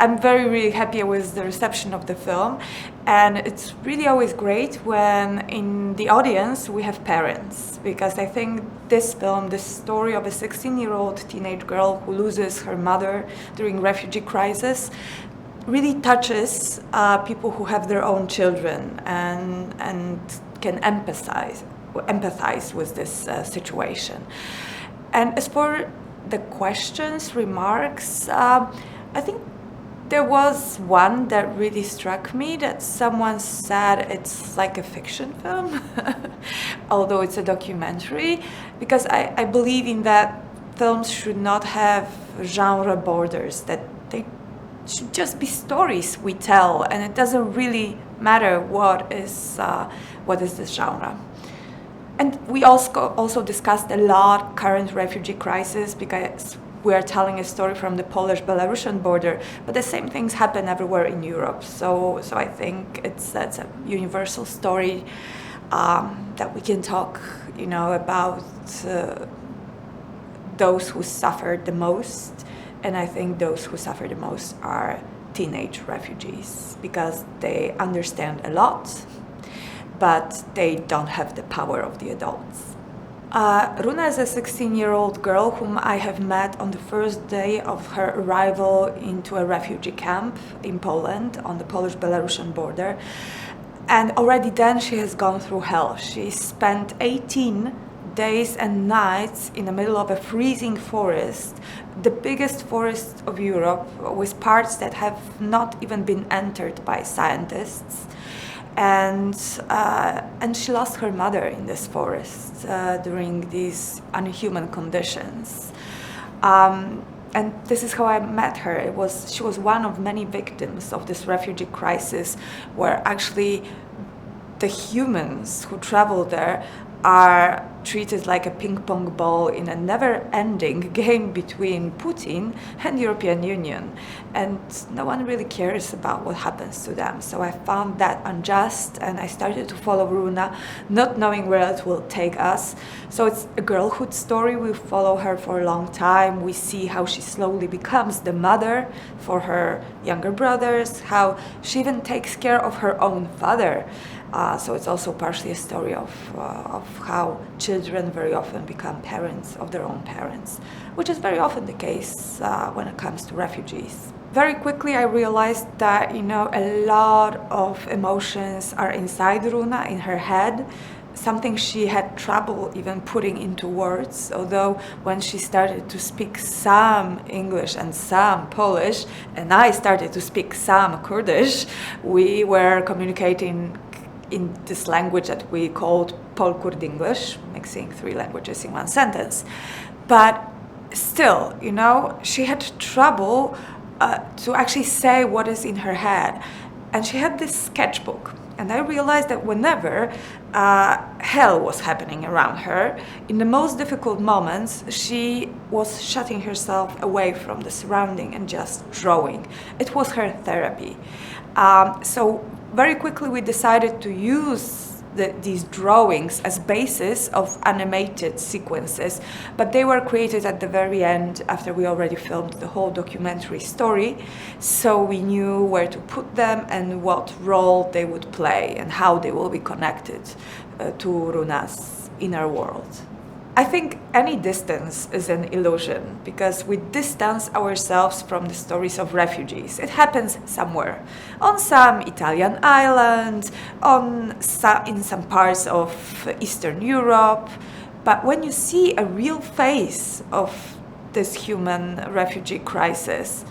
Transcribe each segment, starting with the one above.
I'm really happy with the reception of the film, and it's really always great when in the audience we have parents, because I think this film, the story of a 16-year-old teenage girl who loses her mother during refugee crisis, really touches people who have their own children and can empathize with this situation. And as for the questions, remarks, I think there was one that really struck me, that someone said it's like a fiction film, although it's a documentary, because I believe in that films should not have genre borders, that they should just be stories we tell, and it doesn't really matter what is the genre. And we also discussed a lot current refugee crisis, because we are telling a story from the Polish-Belarusian border, but the same things happen everywhere in Europe. So I think that's a universal story that we can talk, about those who suffered the most. And I think those who suffer the most are teenage refugees, because they understand a lot, but they don't have the power of the adults. Runa is a 16-year-old girl whom I have met on the first day of her arrival into a refugee camp in Poland on the Polish-Belarusian border. And already then she has gone through hell. She spent 18 days and nights in the middle of a freezing forest, the biggest forest of Europe, with parts that have not even been entered by scientists. And she lost her mother in this forest during these unhuman conditions. And this is how I met her. She was one of many victims of this refugee crisis, where actually the humans who travel there are treated like a ping-pong ball in a never-ending game between Putin and the European Union. And no one really cares about what happens to them. So I found that unjust, and I started to follow Runa, not knowing where it will take us. So it's a girlhood story. We follow her for a long time. We see how she slowly becomes the mother for her younger brothers, how she even takes care of her own father. So it's also partially a story of how children very often become parents of their own parents, which is very often the case when it comes to refugees. Very quickly I realized that, a lot of emotions are inside Runa, in her head, something she had trouble even putting into words, although when she started to speak some English and some Polish, and I started to speak some Kurdish, we were communicating in this language that we called Pol-Kurd English, mixing three languages in one sentence. But still, she had trouble to actually say what is in her head. And she had this sketchbook. And I realized that whenever hell was happening around her, in the most difficult moments, she was shutting herself away from the surrounding and just drawing. It was her therapy. So very quickly we decided to use these drawings as basis of animated sequences, but they were created at the very end after we already filmed the whole documentary story, so we knew where to put them and what role they would play and how they will be connected to Runa's inner world. I think any distance is an illusion, because we distance ourselves from the stories of refugees. It happens somewhere, on some Italian island, in some parts of Eastern Europe. But when you see a real face of this human refugee crisis,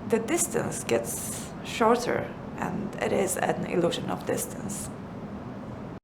the distance gets shorter, and it is an illusion of distance.